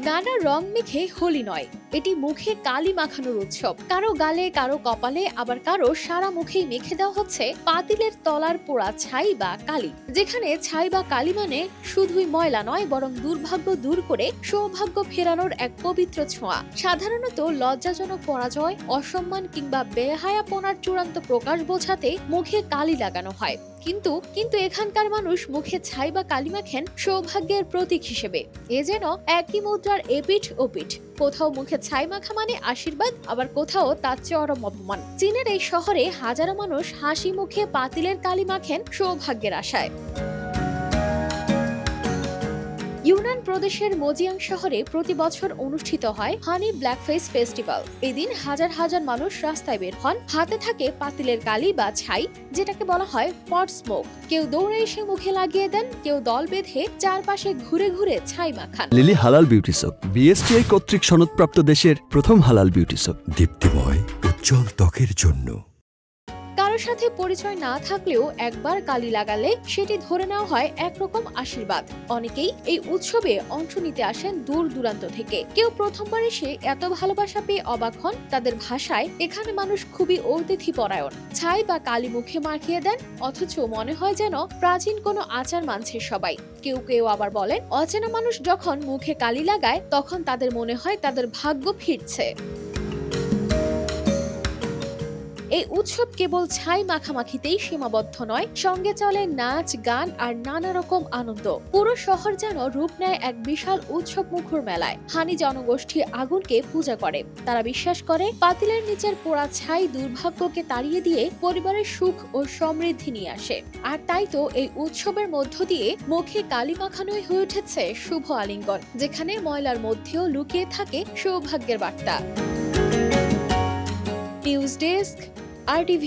নানা রং মেখে হোলি নয়, এটি মুখে কালি মাখানোর উৎসব। কারো গালে, কারো কপালে, আবার কারো সারা মুখেই মেখে দেওয়া হচ্ছে পাতিলের তলার পোড়া ছাই বা কালি। যেখানে ছাই বা কালি মানে শুধুই ময়লা নয়, বরং দুর্ভাগ্য দূর করে সৌভাগ্য ফেরানোর এক পবিত্র ছোঁয়া। সাধারণত লজ্জাজনক পরাজয়, অসম্মান কিংবা বেহায়াপনার চূড়ান্ত প্রকাশ বোঝাতে মুখে কালি লাগানো হয়। কিন্তু এখানকার মানুষ মুখে ছাই বা কালি মাখেন সৌভাগ্যের প্রতীক হিসেবে। এ যেন একই মুদ্রার এপিঠ ওপিঠ। কোথাও মুখে ছাই মাখা মানে আশীর্বাদ, আবার কোথাও তার চরম অপমান। চীনের এই শহরে হাজারো মানুষ হাসি মুখে পাতিলের কালি মাখেন সৌভাগ্যের আশায়। ইউনান প্রদেশের মোজিয়াং শহরে প্রতি বছর অনুষ্ঠিত হয় হানি ব্ল্যাকফেস ফেস্টিভ্যাল। এদিন হাজার হাজার মানুষ রাস্তায় বের হন, হাতে থাকে পাতিলের কালি বা ছাই, যেটাকে বলা হয় পট স্মোক। কেউ দৌড়ে এসে মুখে লাগিয়ে দেন, কেউ দল বেঁধে চারপাশে ঘুরে ঘুরে ছাই মাখান। লিলি হালাল বিউটি সোপ, বিএসটিআই কর্তৃক সনদপ্রাপ্ত দেশের প্রথম হালাল বিউটি সোপ, দীপ্তিময় উজ্জ্বল ত্বকের জন্য। কারোর সাথে পরিচয় না থাকলেও একবার কালি লাগালে সেটি ধরে নেওয়া হয় একরকম আশীর্বাদ। অনেকেই এই উৎসবে অংশ নিতে আসেন দূর দূরান্ত থেকে। কেউ প্রথমবার এসে এত ভালোবাসা পেয়ে অবাক হন। তাদের ভাষায় এখানে মানুষ খুবই অতিথি পরায়ণ। ছাই বা কালি মুখে মাখিয়ে দেন, অথচ মনে হয় যেন প্রাচীন কোনো আচার মানছে সবাই। কেউ কেউ আবার বলেন, অচেনা মানুষ যখন মুখে কালি লাগায় তখন তাদের মনে হয় তাদের ভাগ্য ফিরছে। এই উৎসব কেবল ছাই মাখামাখিতেই সীমাবদ্ধ নয়, সঙ্গে চলে নাচ, গান আর নানা রকম আনন্দ। পুরো শহর যেন রূপ নেয় এক বিশাল উৎসব মুখর মেলায়। হানি জনগোষ্ঠী আগুনকে পূজা করে। তারা বিশ্বাস করে পাতিলের নিচের পোড়া ছাই দুর্ভাগ্যকে তাড়িয়ে দিয়ে পরিবারের সুখ ও সমৃদ্ধি নিয়ে আসে। আর তাই তো এই উৎসবের মধ্য দিয়ে মুখে কালি মাখানোই হয়ে উঠেছে শুভ আলিঙ্গন, যেখানে ময়লার মধ্যেও লুকিয়ে থাকে সৌভাগ্যের বার্তা। News desk, RTV।